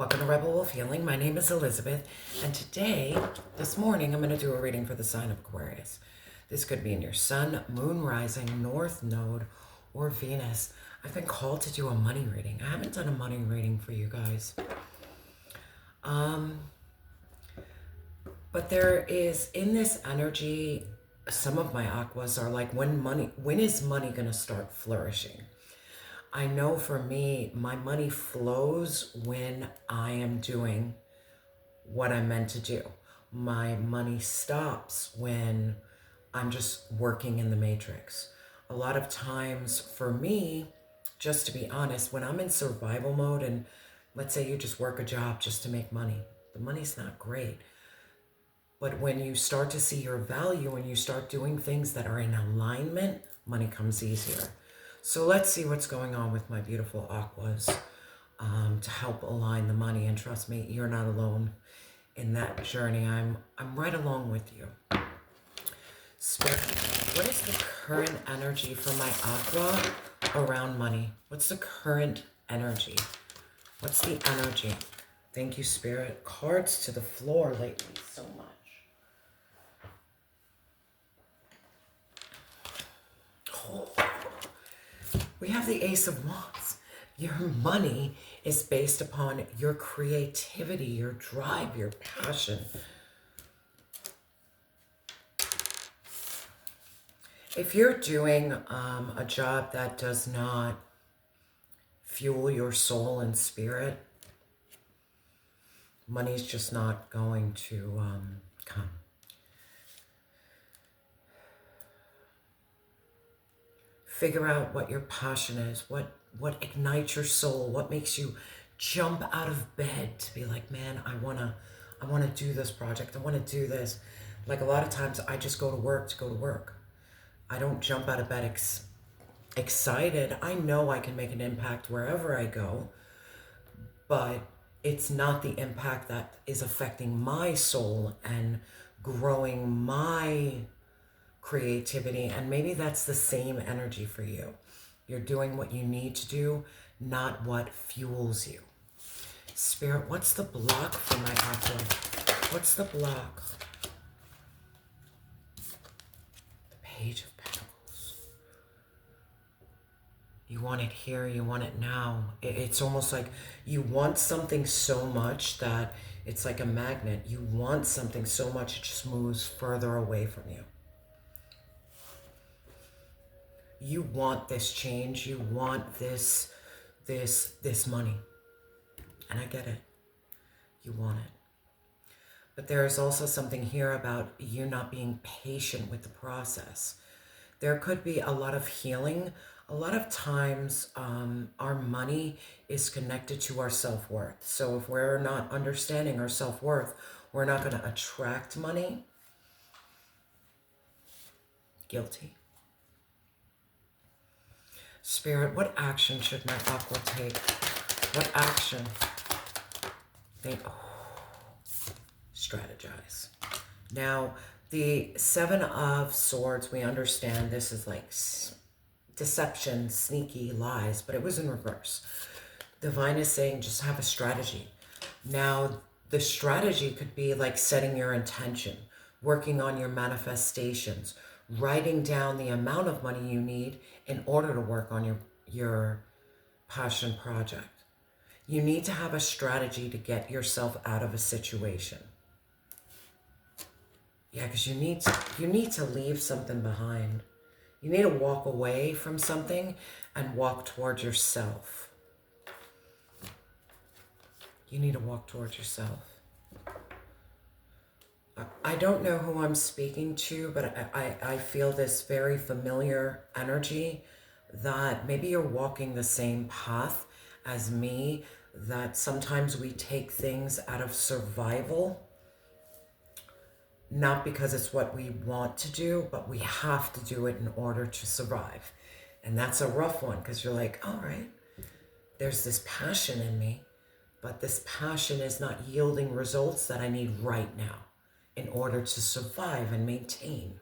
Welcome to Rebel Wolf Healing. My name is Elizabeth, and this morning, I'm going to do a reading for the sign of Aquarius. This could be in your sun, moon, rising, north node, or Venus. I've been called to do a money reading. I haven't done a money reading for you guys. But there is, in this energy, some of my aquas are like, when is money going to start flourishing? I know for me, my money flows when I am doing what I'm meant to do. My money stops when I'm just working in the matrix. A lot of times for me, just to be honest, when I'm in survival mode and let's say you just work a job just to make money, the money's not great. But when you start to see your value and you start doing things that are in alignment, money comes easier. So let's see what's going on with my beautiful aquas to help align the money. And trust me, you're not alone in that journey. I'm right along with you. Spirit, what is the current energy for my aqua around money? What's the current energy? What's the energy? Thank you, Spirit. Cards to the floor lately so much. Oh. We have the Ace of Wands. Your money is based upon your creativity, your drive, your passion. If you're doing a job that does not fuel your soul and spirit, money's just not going to come. Figure out what your passion is, what ignites your soul, what makes you jump out of bed to be like, man, I wanna do this project, I wanna do this. Like a lot of times I just go to work to go to work. I don't jump out of bed excited. I know I can make an impact wherever I go, but it's not the impact that is affecting my soul and growing my creativity. And maybe that's the same energy for you. You're doing what you need to do, not what fuels you. Spirit, what's the block for my aqua? What's the block? The Page of Pentacles. You want it here, you want it now. It's almost like you want something so much that it's like a magnet. You want something so much it just moves further away from you. You want this change, you want this money. And I get it. You want it. But there is also something here about you not being patient with the process. There could be a lot of healing. A lot of times our money is connected to our self-worth. So if we're not understanding our self-worth, we're not going to attract money. Guilty. Spirit, what action should my aqua take? What action? Strategize. Now, the Seven of Swords, we understand this is like deception, sneaky lies, but it was in reverse. Divine is saying just have a strategy. Now, the strategy could be like setting your intention, working on your manifestations, writing down the amount of money you need in order to work on your passion project. You need to have a strategy to get yourself out of a situation. Yeah, because you need to leave something behind. You need to walk away from something and walk towards yourself. You need to walk towards yourself. I don't know who I'm speaking to, but I feel this very familiar energy that maybe you're walking the same path as me, that sometimes we take things out of survival, not because it's what we want to do, but we have to do it in order to survive. And that's a rough one because you're like, all right, there's this passion in me, but this passion is not yielding results that I need right now in order to survive and maintain.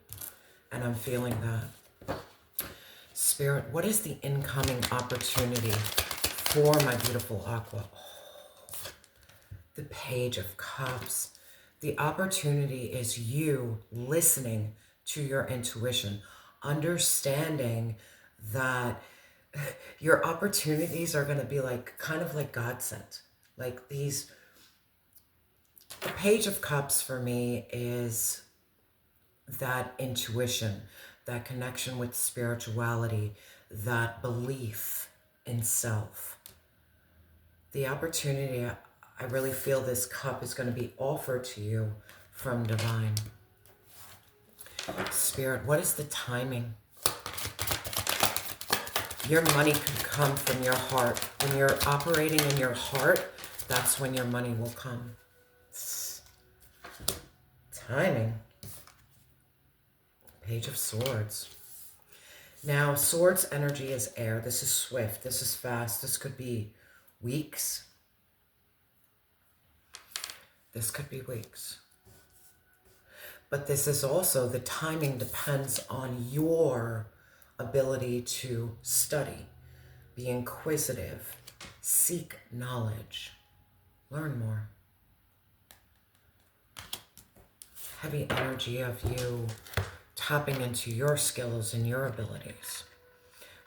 And I'm feeling that. Spirit, what is the incoming opportunity for my beautiful aqua? the Page of Cups. The opportunity is you listening to your intuition, understanding that your opportunities are going to be like kind of like God sent. Like these, the Page of Cups for me is that intuition, that connection with spirituality, that belief in self. The opportunity, I really feel this cup is going to be offered to you from divine. Spirit, what is the timing? Your money could come from your heart. When you're operating in your heart, that's when your money will come. Timing. Page of Swords. Now, Swords energy is air. This is swift. This is fast. This could be weeks. This could be weeks. But this is also, the timing depends on your ability to study, be inquisitive, seek knowledge, learn more. Heavy energy of you tapping into your skills and your abilities.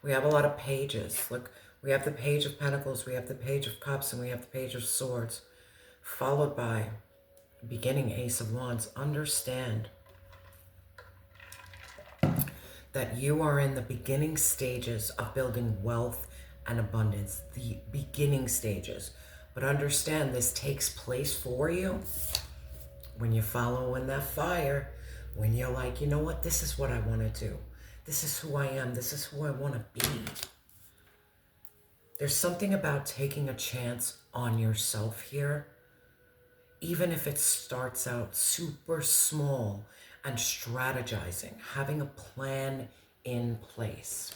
We have a lot of pages. Look, we have the Page of Pentacles, we have the Page of Cups, and we have the Page of Swords, followed by beginning Ace of Wands. Understand that you are in the beginning stages of building wealth and abundance, the beginning stages. But understand this takes place for you when you follow in that fire, when you're like, you know what, this is what I want to do. This is who I am. This is who I want to be. There's something about taking a chance on yourself here, even if it starts out super small, and strategizing, having a plan in place.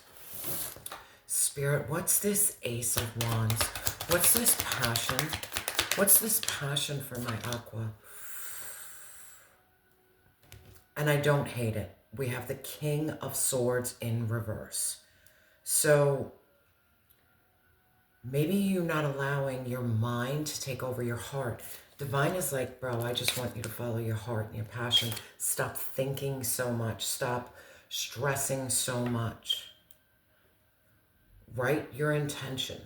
Spirit, what's this Ace of Wands? What's this passion? What's this passion for my Aqua? And I don't hate it. We have the King of Swords in reverse. So maybe you're not allowing your mind to take over your heart. Divine is like, bro, I just want you to follow your heart and your passion. Stop thinking so much. Stop stressing so much. Write your intention.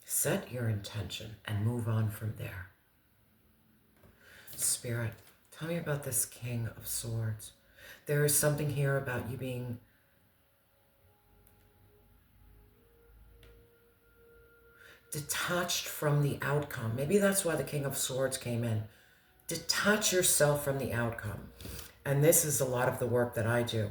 Set your intention and move on from there. Spirit, tell me about this King of Swords. There is something here about you being detached from the outcome. Maybe that's why the King of Swords came in. Detach yourself from the outcome. And this is a lot of the work that I do.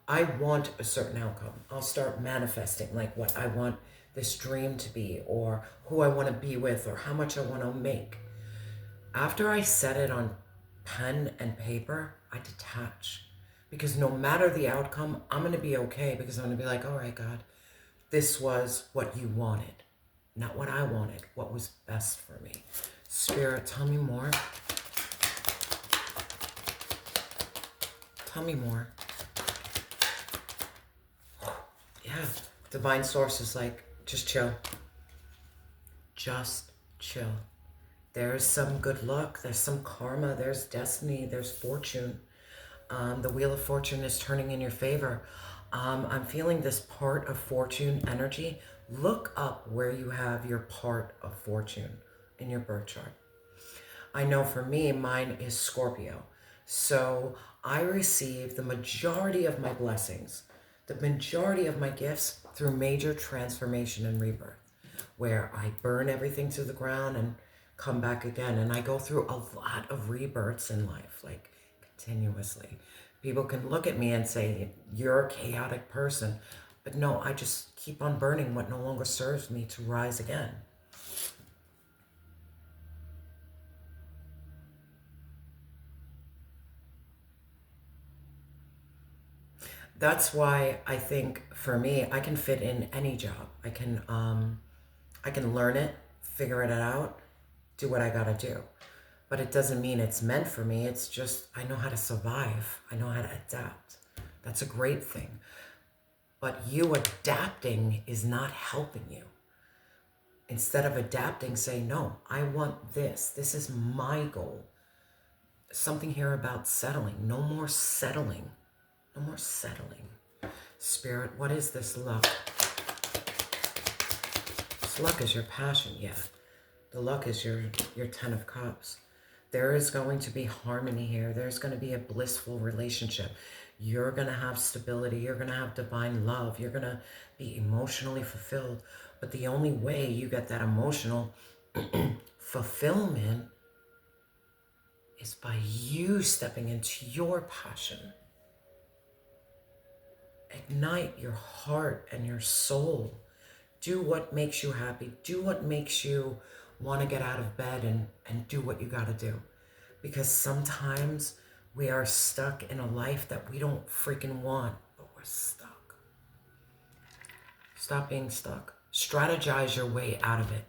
I want a certain outcome. I'll start manifesting like what I want this dream to be, or who I want to be with, or how much I want to make. After I set it on pen and paper, I detach. Because no matter the outcome, I'm going to be okay, because I'm going to be like, all right, God, this was what you wanted. Not what I wanted, what was best for me. Spirit, tell me more. Tell me more. Yeah, divine source is like, just chill. Just chill. There's some good luck, there's some karma, there's destiny, there's fortune. The Wheel of Fortune is turning in your favor. I'm feeling this part of fortune energy. Look up where you have your part of fortune in your birth chart. I know for me, mine is Scorpio. So I receive the majority of my blessings, the majority of my gifts through major transformation and rebirth, where I burn everything to the ground and come back again. And I go through a lot of rebirths in life, like continuously. People can look at me and say, you're a chaotic person. But no, I just keep on burning what no longer serves me to rise again. That's why I think for me, I can fit in any job. I can learn it, figure it out, do what I gotta do. But it doesn't mean it's meant for me. It's just, I know how to survive. I know how to adapt. That's a great thing. But you adapting is not helping you. Instead of adapting, say, no, I want this. This is my goal. Something here about settling. No more settling. No more settling. Spirit, what is this luck? This luck is your passion, yeah. The luck is your 10 of cups. There is going to be harmony here. There's going to be a blissful relationship. You're going to have stability. You're going to have divine love. You're going to be emotionally fulfilled. But the only way you get that emotional fulfillment is by you stepping into your passion. Ignite your heart and your soul. Do what makes you happy. Do what makes you want to get out of bed and do what you got to do. Because sometimes we are stuck in a life that we don't freaking want, but we're stuck. Stop being stuck. Strategize your way out of it.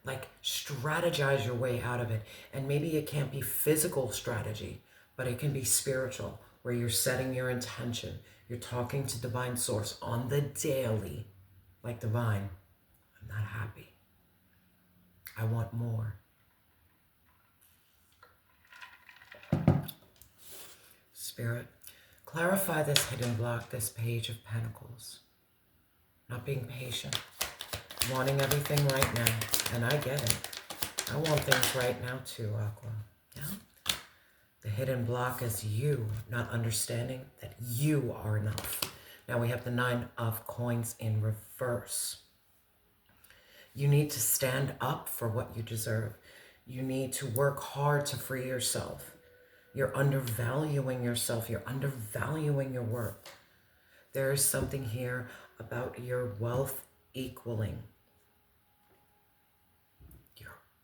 Like, strategize your way out of it. And maybe it can't be physical strategy, but it can be spiritual, where you're setting your intention. You're talking to divine source on the daily. Like, divine, I'm not happy. I want more. Spirit, clarify this hidden block, this page of pentacles. Not being patient. Wanting everything right now. And I get it. I want things right now too, Aqua. Yeah? The hidden block is you not understanding that you are enough. Now we have the 9 of coins in reverse. You need to stand up for what you deserve. You need to work hard to free yourself. You're undervaluing yourself. You're undervaluing your worth. There is something here about your wealth equaling.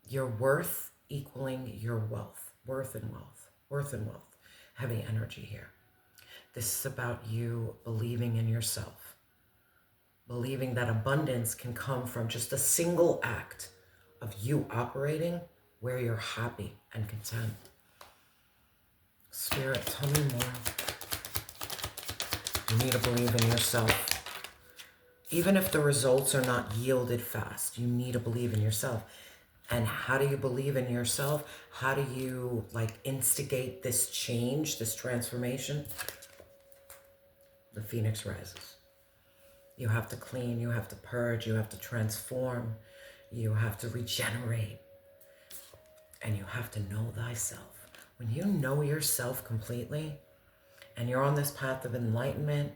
Your worth equaling your wealth. Worth and wealth. Worth and wealth. Heavy energy here. This is about you believing in yourself. Believing that abundance can come from just a single act of you operating where you're happy and content. Spirit, tell me more. You need to believe in yourself. Even if the results are not yielded fast, you need to believe in yourself. And how do you believe in yourself? How do you instigate this change, this transformation? The phoenix rises. You have to clean, you have to purge, you have to transform, you have to regenerate, and you have to know thyself. When you know yourself completely, and you're on this path of enlightenment,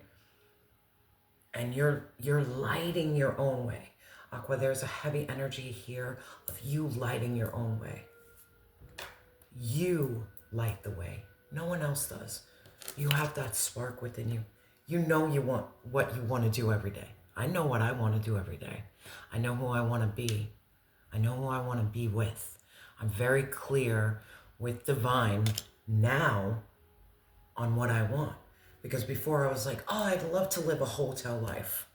and you're lighting your own way. Aqua, there's a heavy energy here of you lighting your own way. You light the way. No one else does. You have that spark within you. You know you want what you want to do every day. I know what I want to do every day. I know who I want to be. I know who I want to be with. I'm very clear with divine now on what I want. Because before I was like, oh, I'd love to live a hotel life.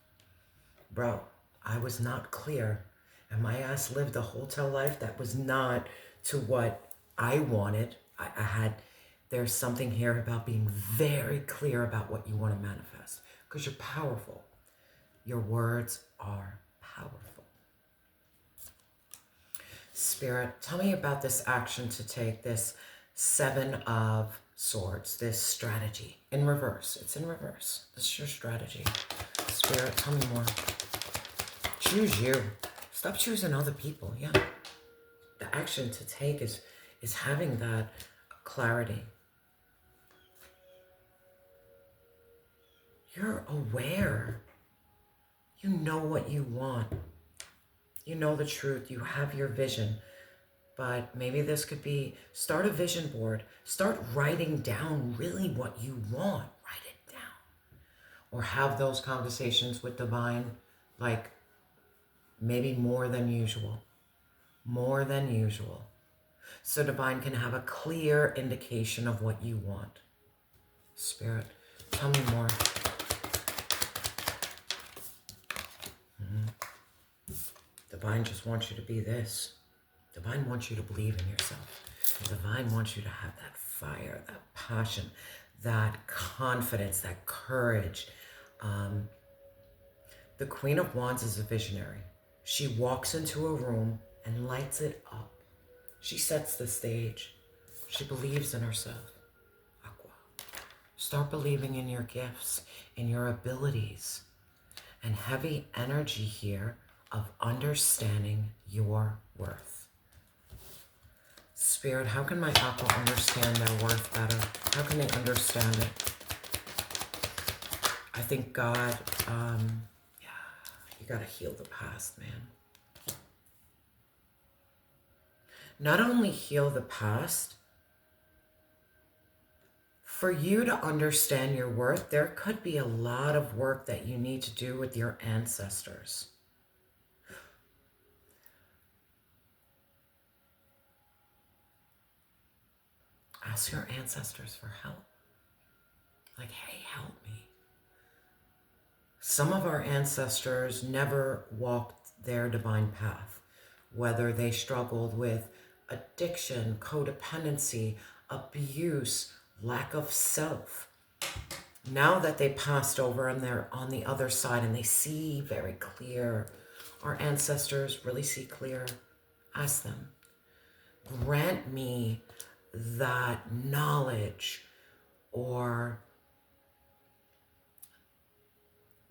Bro, I was not clear. And my ass lived a hotel life that was not to what I wanted. There's something here about being very clear about what you want to manifest. Because you're powerful. Your words are powerful. Spirit, tell me about this action to take, this 7 of Swords, this strategy in reverse. It's in reverse. This is your strategy. Spirit, tell me more. Choose you. Stop choosing other people. Yeah. The action to take is having that clarity. You're aware. You know what you want. You know the truth. You have your vision. But maybe this could be, start a vision board. Start writing down really what you want. Write it down. Or have those conversations with divine, maybe more than usual. More than usual. So divine can have a clear indication of what you want. Spirit, tell me more. Divine just wants you to be this. Divine wants you to believe in yourself. Divine wants you to have that fire, that passion, that confidence, that courage. The Queen of Wands is a visionary. She walks into a room and lights it up. She sets the stage. She believes in herself. Aqua. Start believing in your gifts, in your abilities, and heavy energy here of understanding your worth. Spirit, how can my aqua understand their worth better? How can they understand it? I think God, you gotta heal the past, man. Not only heal the past, for you to understand your worth, there could be a lot of work that you need to do with your ancestors. Ask your ancestors for help. Like, hey, help me. Some of our ancestors never walked their divine path, whether they struggled with addiction, codependency, abuse, lack of self. Now that they passed over and they're on the other side and they see very clear, our ancestors really see clear, ask them, grant me that knowledge or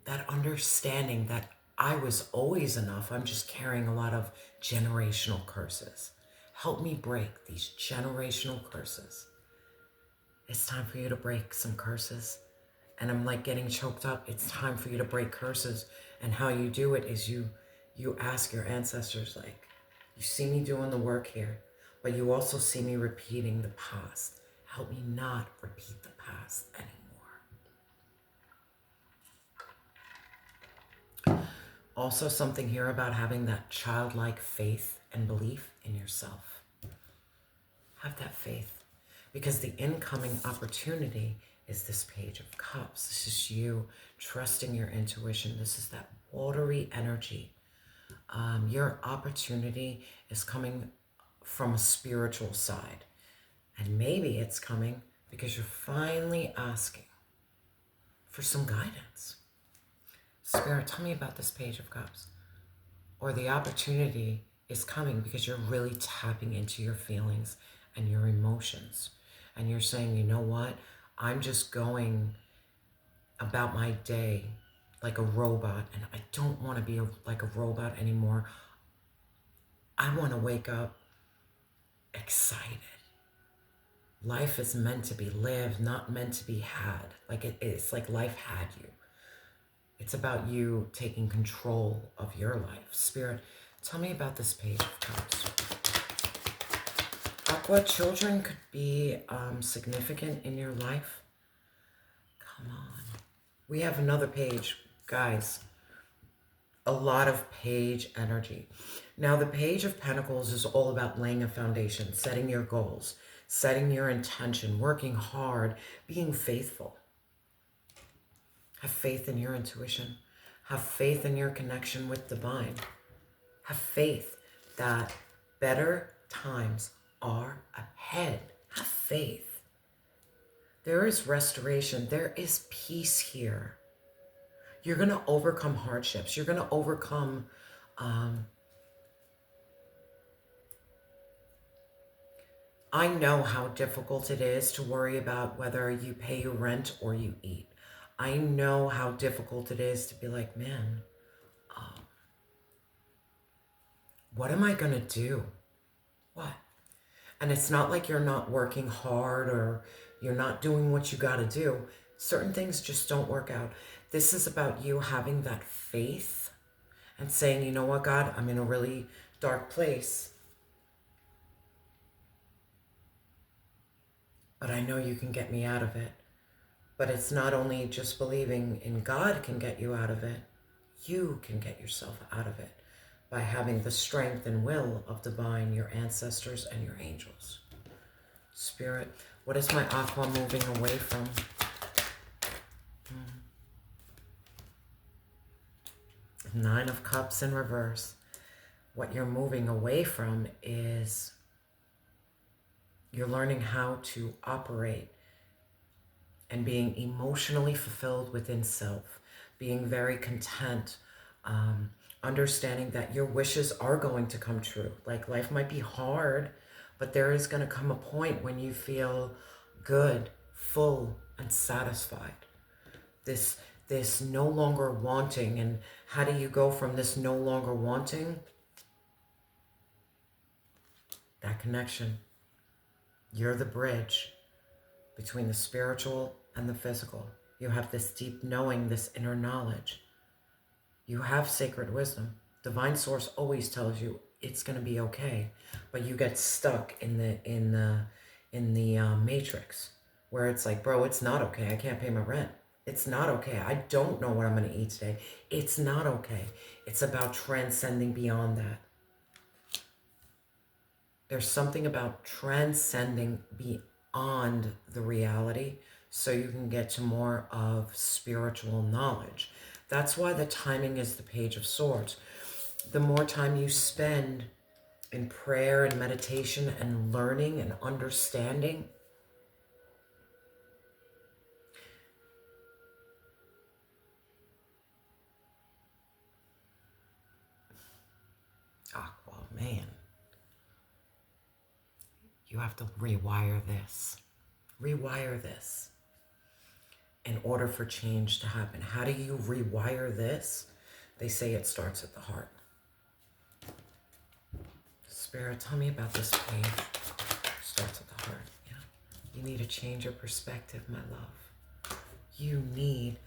that understanding that I was always enough. I'm just carrying a lot of generational curses. Help me break these generational curses. It's time for you to break some curses. And I'm like getting choked up. It's time for you to break curses. And how you do it is you ask your ancestors, like, you see me doing the work here, but you also see me repeating the past. Help me not repeat the past anymore. Also something here about having that childlike faith and belief in yourself. Have that faith, because the incoming opportunity is this Page of Cups. This is you trusting your intuition. This is that watery energy. Your opportunity is coming from a spiritual side. And maybe it's coming because you're finally asking for some guidance. Spirit, tell me about this Page of Cups. Or the opportunity is coming because you're really tapping into your feelings and your emotions. And you're saying, you know what? I'm just going about my day like a robot, and I don't want to be like a robot anymore. I want to wake up excited. Life is meant to be lived, not meant to be had. Like it's like life had you. It's about you taking control of your life. Spirit, tell me about this Page of Cups. Aqua, children could be significant in your life. Come on. We have another page, guys. A lot of page energy. Now, the Page of Pentacles is all about laying a foundation, setting your goals, setting your intention, working hard, being faithful. Have faith in your intuition. Have faith in your connection with divine. Have faith that better times are ahead. Have faith. There is restoration. There is peace here. You're going to overcome hardships. You're going to overcome I know how difficult it is to worry about whether you pay your rent or you eat. I know how difficult it is to be like, man, what am I going to do? What? And it's not like you're not working hard or you're not doing what you got to do. Certain things just don't work out. This is about you having that faith and saying, you know what, God, I'm in a really dark place, but I know you can get me out of it. But it's not only just believing in God can get you out of it. You can get yourself out of it by having the strength and will of divine, your ancestors and your angels. Spirit, what is my aqua moving away from? Nine of Cups in reverse. What you're moving away from is you're learning how to operate and being emotionally fulfilled within self, being very content, understanding that your wishes are going to come true. Like life might be hard, but there is going to come a point when you feel good, full, and satisfied. This no longer wanting. And how do you go from this no longer wanting? That connection. You're the bridge between the spiritual and the physical. You have this deep knowing, this inner knowledge. You have sacred wisdom. Divine source always tells you it's going to be okay, but you get stuck in the matrix where it's like, bro, it's not okay. I can't pay my rent. It's not okay. I don't know what I'm going to eat today. It's not okay. It's about transcending beyond that. There's something about transcending beyond the reality so you can get to more of spiritual knowledge. That's why the timing is the Page of Swords. The more time you spend in prayer and meditation and learning and understanding, well, man, you have to rewire this. Rewire this in order for change to happen. How do you rewire this? They say it starts at the heart. Spirit, tell me about this page. Starts at the heart. Yeah. You need to change your perspective, my love. You need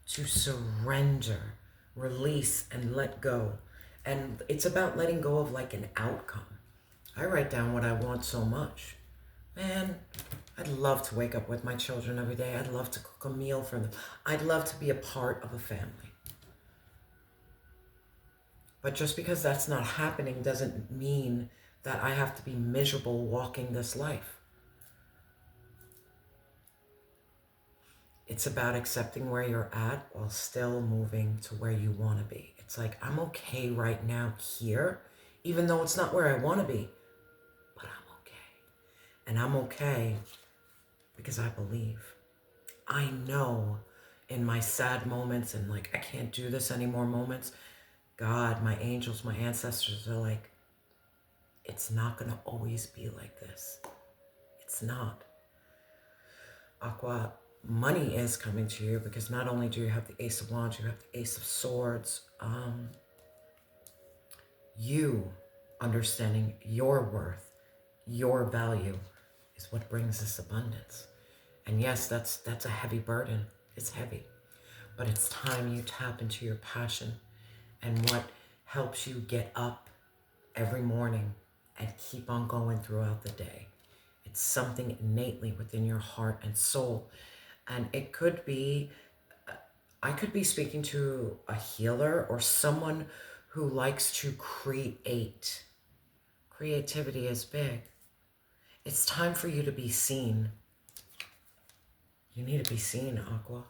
to surrender, release, and let go. And it's about letting go of like an outcome. I write down what I want so much. Man, I'd love to wake up with my children every day. I'd love to cook a meal for them. I'd love to be a part of a family. But just because that's not happening doesn't mean that I have to be miserable walking this life. It's about accepting where you're at while still moving to where you want to be. It's like, I'm okay right now here, even though it's not where I want to be, but I'm okay. And I'm okay because I believe. I know in my sad moments and like, I can't do this anymore moments, God, my angels, my ancestors are like, it's not going to always be like this. It's not. Aqua, money is coming to you because not only do you have the Ace of Wands, you have the Ace of Swords. You understanding your worth, your value is what brings this abundance. And yes, that's a heavy burden. It's heavy. But it's time you tap into your passion and what helps you get up every morning and keep on going throughout the day. It's something innately within your heart and soul. And it could be, I could be speaking to a healer or someone who likes to create. Creativity is big. It's time for you to be seen. You need to be seen, Aqua.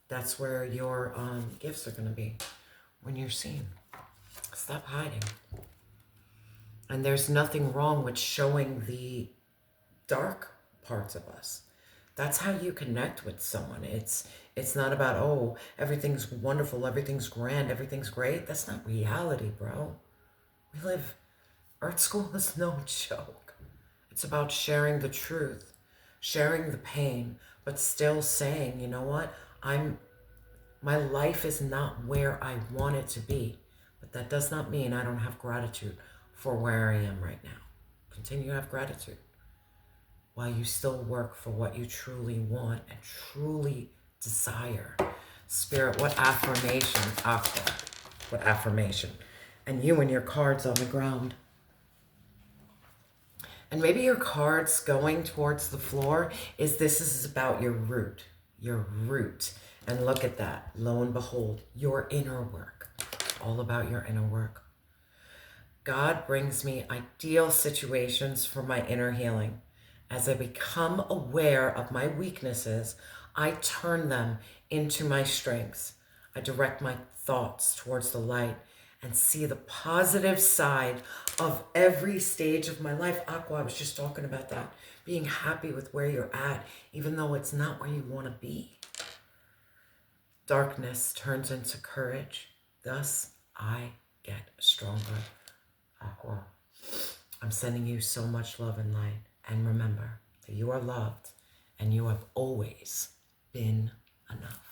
That's where your gifts are going to be, when you're seen. Stop hiding. And there's nothing wrong with showing the dark parts of us. That's how you connect with someone. It's not about, oh, everything's wonderful, everything's grand, everything's great. That's not reality, bro. Art school is no joke. It's about sharing the truth, sharing the pain, but still saying, you know what? My life is not where I want it to be, but that does not mean I don't have gratitude for where I am right now. Continue to have gratitude while you still work for what you truly want and truly desire. Spirit, what affirmation, Aqua? What affirmation? And you and your cards on the ground. And maybe your cards going towards the floor this is about your root. Your root. And look at that. Lo and behold, your inner work. All about your inner work. God brings me ideal situations for my inner healing. As I become aware of my weaknesses, I turn them into my strengths. I direct my thoughts towards the light and see the positive side of every stage of my life. Aqua, I was just talking about that. Being happy with where you're at, even though it's not where you want to be. Darkness turns into courage. Thus, I get stronger. Aqua, I'm sending you so much love and light. And remember that you are loved and you have always been enough.